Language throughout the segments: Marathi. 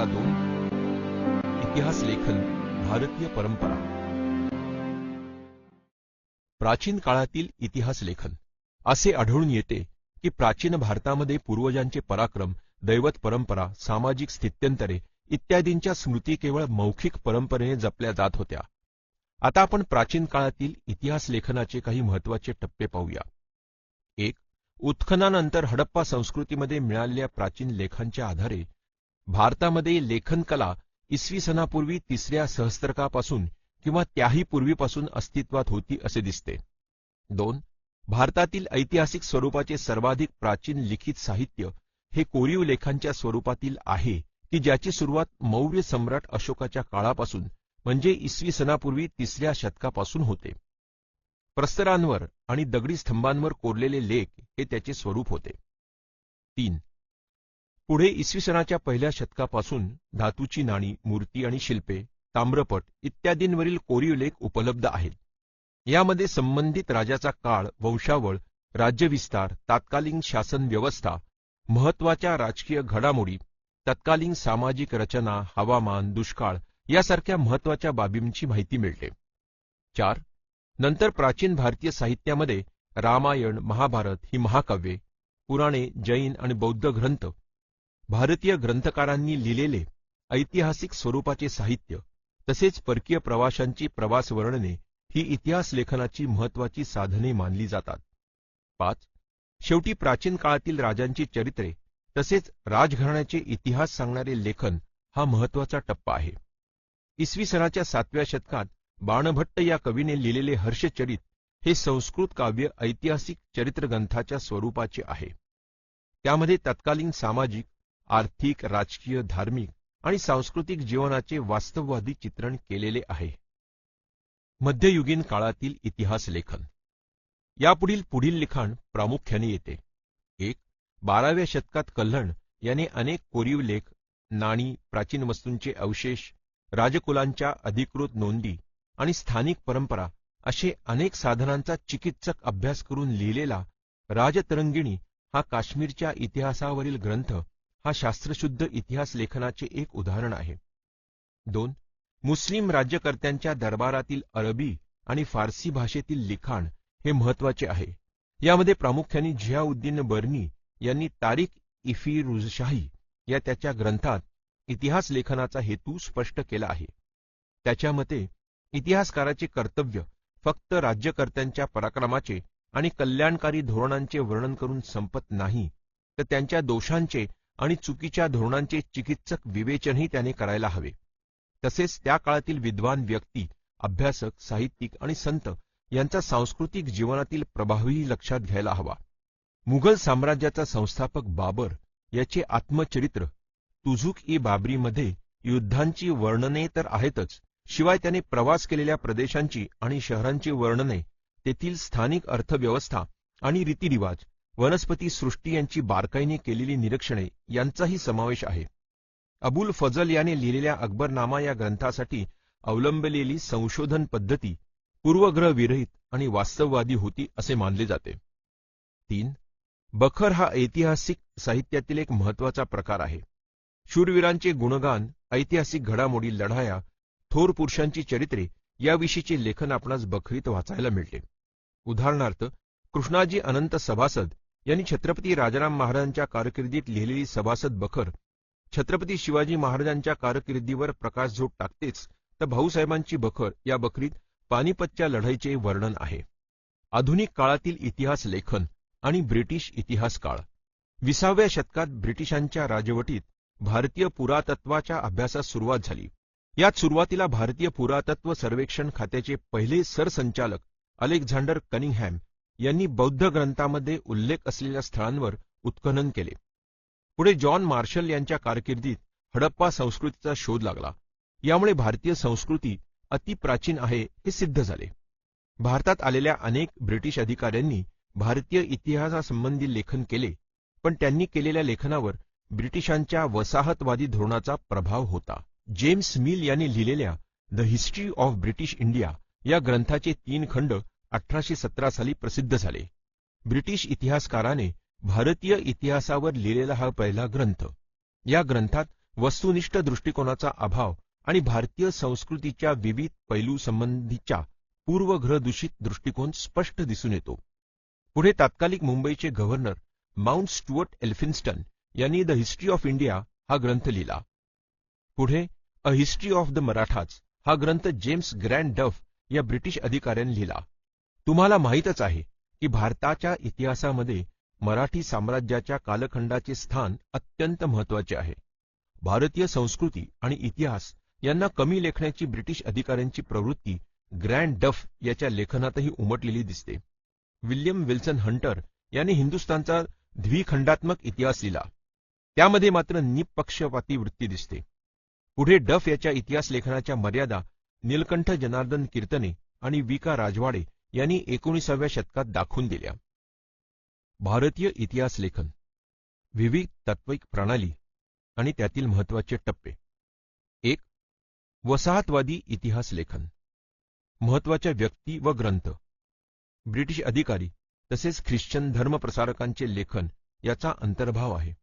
2 इतिहास लेखन भारतीय परंपरा. प्राचीन काळातील इतिहास लेखन. असे आढळून येते की प्राचीन भारतामध्ये पूर्वजांचे पराक्रम, दैवत परंपरा, सामाजिक स्थित्यंतरे इत्यादींच्या स्मृती केवळ मौखिक परंपरेने जपल्या जात होत्या. आता आपण प्राचीन काळातील इतिहास लेखनाचे काही महत्त्वाचे टप्पे पाहूया. 1. उत्खननानंतर हडप्पा संस्कृतीमध्ये मिळालेल्या प्राचीन लेखांच्या आधारे भारतामध्ये लेखनकला इसवी सनापूर्वी 3ऱ्या सहस्त्रकापासून किंवा त्याही पूर्वीपासून अस्तित्वात होती असे दिसते. 2. भारतातील ऐतिहासिक स्वरूपाचे सर्वाधिक प्राचीन लिखित साहित्य हे कोरीव लेखांच्या स्वरूपातील आहे की ज्याची सुरुवात मौर्य सम्राट अशोकाच्या काळापासून म्हणजे इसवी सनापूर्वी 3ऱ्या शतकापासून होते. प्रस्तरांवर आणि दगडी स्तंभांवर कोरलेले लेख हे त्याचे स्वरूप होते. 3. पुढे इसवी सनाच्या पहिल्या शतकापासून धातूची नाणी, मूर्ती आणि शिल्पे, ताम्रपट इत्यादींवरील कोरीव लेख उपलब्ध आहेत. यामध्ये संबंधित राजाचा काळ, वंशावळ, राज्यविस्तार, तात्कालीन शासन व्यवस्था, महत्त्वाच्या राजकीय घडामोडी, तत्कालीन सामाजिक रचना, हवामान, दुष्काळ यासारख्या महत्त्वाच्या बाबींची माहिती मिळते. 4. नंतर प्राचीन भारतीय साहित्यामध्ये रामायण, महाभारत ही महाकाव्ये, पुराणे, जैन आणि बौद्ध ग्रंथ, भारतीय ग्रंथकारांनी लिहिलेले ऐतिहासिक स्वरूपाचे साहित्य तसेच परकीय प्रवाशांची प्रवास वर्णने ही इतिहास लेखनाची महत्त्वाची साधने मानली जातात. 5. शेवटी प्राचीन काळातील राजांची चरित्रे तसेच राजघराण्याचे इतिहास सांगणारे लेखन हा महत्त्वाचा टप्पा आहे. इसवी सनाच्या 7व्या शतकात बाणभट्ट या कवीने लिहिलेले हर्षचरित हे संस्कृत काव्य ऐतिहासिक चरित्रग्रंथाच्या स्वरूपाचे आहे. त्यामध्ये तत्कालीन सामाजिक, आर्थिक, राजकीय, धार्मिक आणि सांस्कृतिक जीवनाचे वास्तववादी चित्रण केलेले आहे. मध्ययुगीन काळातील इतिहास लेखन. पुढील लिखाण प्रामुख्याने येते. 1. 12व्या शतकात कल्हण याने अनेक कोरीव लेख, नाणी, प्राचीन वस्तूंचे अवशेष, राजकुलांच्या अधिकृत नोंदी आणि स्थानिक परंपरा असे अनेक साधनांचा चिकित्सक अभ्यास करून लिहिलेला राजतरंगिणी हा काश्मीरच्या इतिहासावरील ग्रंथ हा शास्त्रशुद्ध इतिहास लेखनाचे एक उदाहरण आहे. 2. मुस्लिम राज्यकर्त्यांच्या दरबारातील अरबी आणि फारसी भाषेतील लिखाण हे महत्त्वाचे आहे. यामध्ये प्रामुख्याने झियाउद्दीन बर्नी यांनी तारिख-इ-फिरुजशाही या त्याच्या ग्रंथात इतिहास लेखनाचा हेतू स्पष्ट केला आहे. त्याच्या मते इतिहासकाराचे कर्तव्य फक्त राज्यकर्त्यांच्या पराक्रमाचे आणि कल्याणकारी धोरणांचे वर्णन करून संपत नाही, तर त्यांच्या दोषांचे आणि चुकीच्या धोरणांचे चिकित्सक विवेचनही त्याने करायला हवे. तसेच त्या काळातील विद्वान व्यक्ती, अभ्यासक, साहित्यिक आणि संत यांचा सांस्कृतिक जीवनातील प्रभावही लक्षात घ्यायला हवा. मुघल साम्राज्याचा संस्थापक बाबर याचे आत्मचरित्र तुझुक-इ-बाबरीमध्ये युद्धांची वर्णने तर आहेतच, शिवाय त्याने प्रवास केलेल्या प्रदेशांची आणि शहरांची वर्णने, तेथील स्थानिक अर्थव्यवस्था आणि रीतिरिवाज, वनस्पती सृष्टी यांची बारकाईने केलेली निरीक्षणे यांचाही समावेश आहे. अबुल फजल याने लिहिलेल्या अकबरनामा या ग्रंथासाठी अवलंबलेली संशोधन पद्धती पूर्वग्रह विरहित आणि वास्तववादी होती असे मानले जाते. 3. बखर हा ऐतिहासिक साहित्यातील एक महत्त्वाचा प्रकार आहे. शूरवीरांचे गुणगान, ऐतिहासिक घडामोडी, लढाया, थोर पुरुषांची चरित्रे याविषयीचे लेखन आपणास बखरीत वाचायला मिळते. उदाहरणार्थ कृष्णाजी अनंत सभासद यांनी छत्रपती राजाराम महाराजांच्या कारकिर्दीत लिहिलेली सभासद बखर छत्रपती शिवाजी महाराजांच्या कारकिर्दीवर प्रकाशझोत टाकतेच, तर भाऊसाहेबांची बखर या बखरीत पानिपतच्या लढाईचे वर्णन आहे. आधुनिक काळातील इतिहास लेखन आणि ब्रिटिश इतिहास काळ. 20व्या शतकात ब्रिटिशांच्या राजवटीत भारतीय पुरातत्वाच्या अभ्यासास सुरुवात झाली. यात सुरुवातीला भारतीय पुरातत्व सर्वेक्षण खात्याचे पहिले सरसंचालक अलेक्झांडर कनिंगहॅम यांनी बौद्ध ग्रंथामध्ये उल्लेख असलेल्या स्थळांवर उत्खनन केले. पुढे जॉन मार्शल यांच्या कारकिर्दीत हडप्पा संस्कृतीचा शोध लागला. यामुळे भारतीय संस्कृती अतिप्राचीन आहे हे सिद्ध झाले. भारतात आलेल्या अनेक ब्रिटिश अधिकाऱ्यांनी भारतीय इतिहासासंबंधी लेखन केले, पण त्यांनी केलेल्या लेखनावर ब्रिटिशांच्या वसाहतवादी धोरणाचा प्रभाव होता. जेम्स मिल यांनी लिहिलेल्या the history of British India या ग्रंथाचे 3 खंड 1817 साली प्रसिद्ध झाले. ब्रिटिश इतिहासकाराने भारतीय इतिहासावर लिहिलेला हा पहिला ग्रंथ. या ग्रंथात वस्तुनिष्ठ दृष्टिकोनाचा अभाव आणि भारतीय संस्कृतीच्या विविध पैलू संबंधीच्या पूर्वग्रहदूषित दृष्टिकोन स्पष्ट दिसून येतो. पुढे तात्कालिक मुंबईचे गव्हर्नर माउंट स्टुअर्ट एल्फिन्स्टन यांनी द हिस्ट्री ऑफ इंडिया हा ग्रंथ लिहिला. पुढे a history of the Marathas हा ग्रंथ जेम्स ग्रँड डफ या ब्रिटिश अधिकाऱ्यांनी लिहिला. तुम्हाला माहीतच आहे की भारताच्या इतिहासामध्ये मराठी साम्राज्याच्या कालखंडाचे स्थान अत्यंत महत्त्वाचे आहे. भारतीय संस्कृती आणि इतिहास यांना कमी लेखण्याची ब्रिटिश अधिकाऱ्यांची प्रवृत्ती ग्रँड डफ याच्या लेखनातही उमटलेली दिसते. विल्यम विल्सन हंटर यांनी हिंदुस्थानचा द्विखंडात्मक इतिहास लिहिला. त्यामध्ये मात्र निपक्षपाती वृत्ती दिसते. पुढे डफ याच्या इतिहास लेखनाच्या मर्यादा नीलकंठ जनार्दन कीर्तने आणि वी. का. राजवाडे यांनी 19व्या शतकात दाखवून दिल्या. भारतीय इतिहास लेखन, विविध तात्विक प्रणाली आणि त्यातील महत्त्वाचे टप्पे. 1. वसाहतवादी इतिहास लेखन. महत्त्वाच्या व्यक्ती व ग्रंथ, ब्रिटिश अधिकारी तसेच ख्रिश्चन धर्मप्रसारकांचे लेखन याचा अंतर्भाव आहे.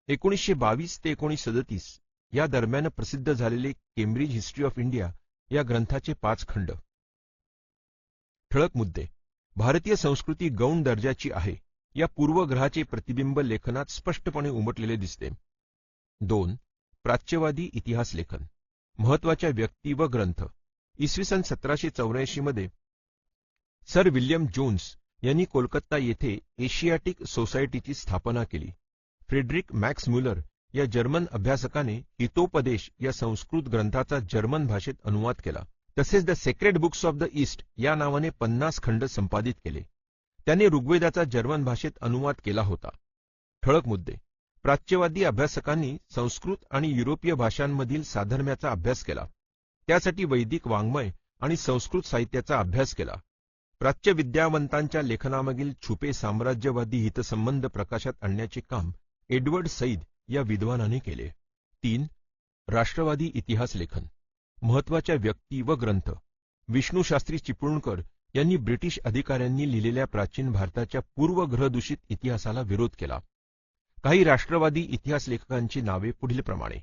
1922 ते 1937 या दरम्यान प्रसिद्ध झालेले केम्ब्रिज हिस्ट्री ऑफ इंडिया या ग्रंथाचे 5 खंड. ठळक मुद्दे. भारतीय संस्कृती गौण दर्जाची आहे या पूर्वग्रहाचे प्रतिबिंब लेखनात स्पष्टपणे उमटलेले दिसते. 2. प्राच्यवादी इतिहास लेखन. महत्त्वाच्या व्यक्ती व ग्रंथ. इसवी सन 1784 मध्ये सर विल्यम जोन्स यांनी कोलकाता येथे एशियाटिक सोसायटीची स्थापना केली. फ्रेडरिक मॅक्स म्युलर या जर्मन अभ्यासकाने हितोपदेश या संस्कृत ग्रंथाचा जर्मन भाषेत अनुवाद केला. तसेच the sacred books of the east या नावाने 50 खंड संपादित केले. त्याने ऋग्वेदाचा जर्मन भाषेत अनुवाद केला होता. ठळक मुद्दे. प्राच्यवादी अभ्यासकांनी संस्कृत आणि युरोपीय भाषांमधील साधर्म्याचा अभ्यास केला. त्यासाठी वैदिक वाङ्मय आणि संस्कृत साहित्याचा अभ्यास केला. प्राच्य विद्यावंतांच्या लेखनामागील छुपे साम्राज्यवादी हितसंबंध प्रकाशात आणण्याचे काम एडवर्ड सईद या विद्वानाने केले. 3. राष्ट्रवादी इतिहास लेखन. महत्त्वाच्या व्यक्ती व ग्रंथ. विष्णुशास्त्री चिपळूणकर यांनी ब्रिटिश अधिकाऱ्यांनी लिहिलेल्या प्राचीन भारताच्या पूर्वग्रहदूषित इतिहासाला विरोध केला. काही राष्ट्रवादी इतिहास लेखकांची नावे पुढीलप्रमाणे: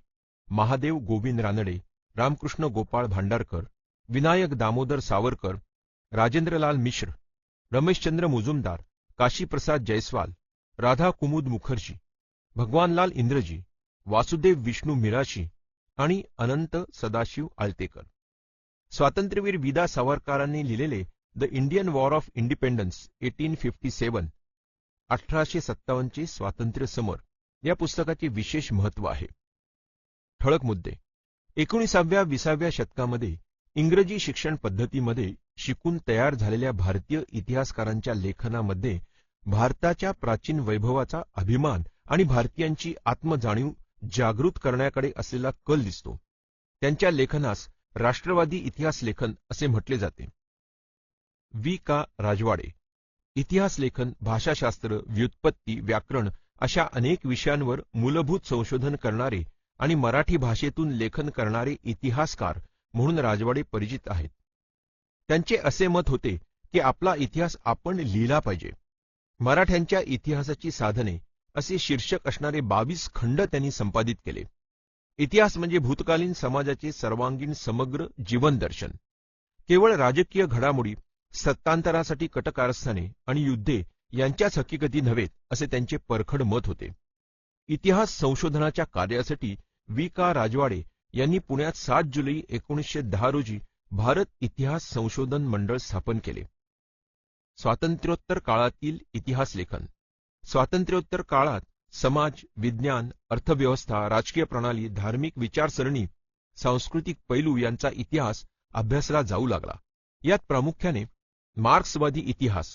महादेव गोविंद रानडे, रामकृष्ण गोपाळ भांडारकर, विनायक दामोदर सावरकर, राजेंद्रलाल मिश्र, रमेशचंद्र मुजुमदार, काशीप्रसाद जयस्वाल, राधा कुमुद मुखर्जी, भगवानलाल इंद्रजी, वासुदेव विष्णू मिराशी आणि अनंत सदाशिव आळतेकर. स्वातंत्र्यवीर विदा सावरकरांनी लिहिलेले the Indian war of independence 1857 1857 स्वातंत्र्य समर या पुस्तकाचे विशेष महत्त्व आहे. ठळक मुद्दे. 19व्या-20व्या शतकामध्ये इंग्रजी शिक्षण पद्धतीमध्ये शिकून तयार झालेल्या भारतीय इतिहासकारांच्या लेखनामध्ये भारताच्या प्राचीन वैभवाचा अभिमान आणि भारतीयांची आत्मजाणीव जागृत करण्याकडे असलेला कल दिसतो. त्यांच्या लेखनास राष्ट्रवादी इतिहास लेखन असे म्हटले जाते. वी. का. राजवाडे. इतिहास लेखन, भाषाशास्त्र, व्युत्पत्ती, व्याकरण अशा अनेक विषयांवर मूलभूत संशोधन करणारे आणि मराठी भाषेतून लेखन करणारे इतिहासकार म्हणून राजवाडे परिचित आहेत. त्यांचे असे मत होते की आपला इतिहास आपण लिहिला पाहिजे. मराठ्यांच्या इतिहासाची साधने असे शीर्षक असणारे 22 खंड त्यांनी संपादित केले. इतिहास म्हणजे भूतकालीन समाजाचे सर्वांगीण समग्र जीवन दर्शन. केवळ राजकीय घडामोडी, सत्तांतरासाठी कटकारस्थाने आणि युद्धे यांच्याच हकीकती नव्हेत असे त्यांचे परखड मत होते. इतिहास संशोधनाच्या कार्यासाठी वी. का. राजवाडे यांनी पुण्यात 7 जुलै 1910 रोजी भारत इतिहास संशोधन मंडळ स्थापन केले. स्वातंत्र्योत्तर काळातील इतिहास लेखन. स्वातंत्र्योत्तर काळात समाज, विज्ञान, अर्थव्यवस्था, राजकीय प्रणाली, धार्मिक विचारसरणी, सांस्कृतिक पैलू यांचा इतिहास अभ्यासला जाऊ लागला. यात प्रामुख्याने मार्क्सवादी इतिहास.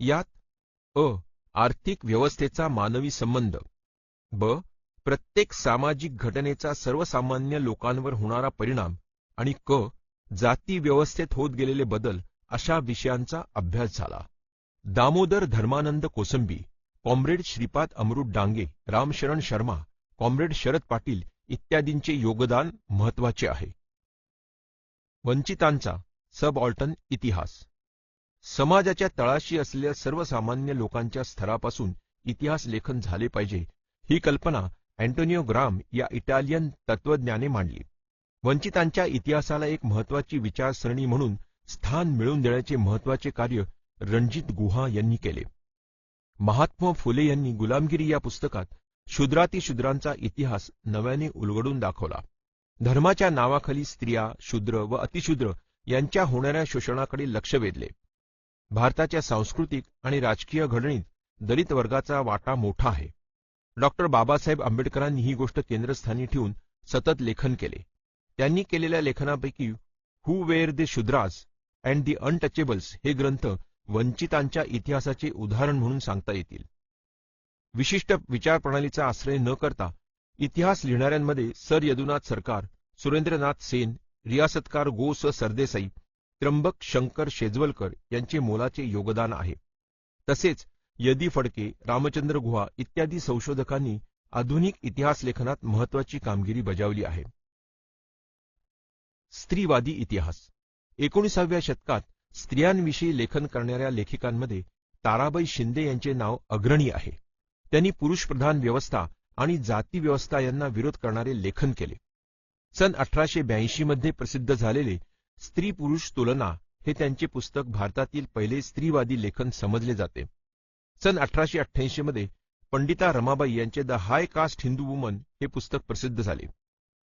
यात अ. आर्थिक व्यवस्थेचा मानवी संबंध, ब. प्रत्येक सामाजिक घटनेचा सर्वसामान्य लोकांवर होणारा परिणाम आणि क. जाती व्यवस्थेत होत गेलेले बदल अशा विषयांचा अभ्यास झाला. दामोदर धर्मानंद कोसंबी, कॉम्रेड श्रीपाद अमृत डांगे, रामशरण शर्मा, कॉम्रेड शरद पाटील इत्यादींचे योगदान महत्त्वाचे आहे. वंचितांचा सबऑल्टर्न इतिहास. समाजाच्या तळाशी असलेल्या सर्वसामान्य लोकांच्या स्तरापासून इतिहास लेखन झाले पाहिजे ही कल्पना अँटोनियो ग्राम या इटालियन तत्वज्ञाने मांडली. वंचितांच्या इतिहासाला एक महत्त्वाची विचारसरणी म्हणून स्थान मिळवून देण्याचे महत्त्वाचे कार्य रणजित गुहा यांनी केले. महात्मा फुले यांनी गुलामगिरी या पुस्तकात शूद्रातिशूद्रांचा इतिहास नव्याने उलगडून दाखवला. धर्माच्या नावाखाली स्त्रिया, शूद्र व अतिशूद्र यांच्या होणाऱ्या शोषणाकडे लक्ष वेधले. भारताच्या सांस्कृतिक आणि राजकीय घडणीत दलित वर्गाचा वाटा मोठा आहे. डॉक्टर बाबासाहेब आंबेडकरांनी ही गोष्ट केंद्रस्थानी ठेवून सतत लेखन केले. त्यांनी केलेल्या लेखनापैकी who were the Shudras and the untouchables हे ग्रंथ वंचितांच्या इतिहासाचे उदाहरण म्हणून सांगता येतील. विशिष्ट विचारप्रणालीचा आश्रय न करता इतिहास लिहिणाऱ्यांमध्ये सर यदुनाथ सरकार, सुरेंद्रनाथ सेन, रियासतकार गो स सरदेसाई, त्र्यंबक शंकर शेजवलकर यांचे मोलाचे योगदान आहे. तसेच यदी फडके, रामचंद्र गुहा इत्यादी संशोधकांनी आधुनिक इतिहास लेखनात महत्त्वाची कामगिरी बजावली आहे. स्त्रीवादी इतिहास. 19व्या शतकात स्त्रियांविषयी लेखन करणाऱ्या लेखिकांमध्ये ताराबाई शिंदे यांचे नाव अग्रणी आहे. त्यांनी पुरुषप्रधान व्यवस्था आणि जाती व्यवस्था यांना विरोध करणारे लेखन केले. सन 1882 मध्ये प्रसिद्ध झालेले स्त्री पुरुष तुलना हे त्यांचे पुस्तक भारतातील पहिले स्त्रीवादी लेखन समजले जाते. सन 1888 मध्ये पंडिता रमाबाई यांचे the high caste Hindu woman हे पुस्तक प्रसिद्ध झाले.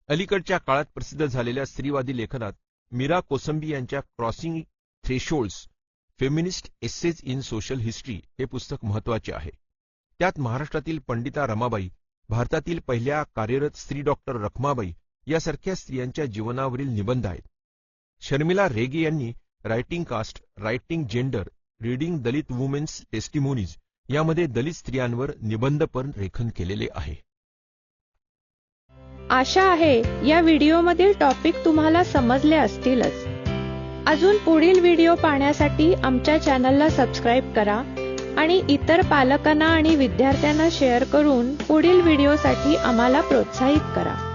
अलीकडच्या काळात प्रसिद्ध झालेल्या स्त्रीवादी लेखनात मीरा कोसंबी यांच्या crossing thresholds feminist ages in social history हे पुस्तक महत्त्वाचे आहे. त्यात महाराष्ट्रातील पंडिता रमाबाई, भारतातील पहिल्या कार्यरत स्त्री डॉक्टर रखमाबाई यासारख्या स्त्रियांच्या जीवनावरील निबंध आहेत. शर्मिला रेगे यांनी writing caste, writing gender, reading Dalit women's testimonies यामध्ये दलित स्त्रियांवर निबंधपर लेखन केलेले आहे. आशा आहे या व्हिडिओमधील टॉपिक तुम्हाला समजले असतीलच. अजून पुढील व्हिडिओ पाहण्यासाठी आमच्या चॅनलला सबस्क्राईब करा आणि इतर पालकांना आणि विद्यार्थ्यांना शेअर करून पुढील व्हिडिओसाठी आम्हाला प्रोत्साहित करा.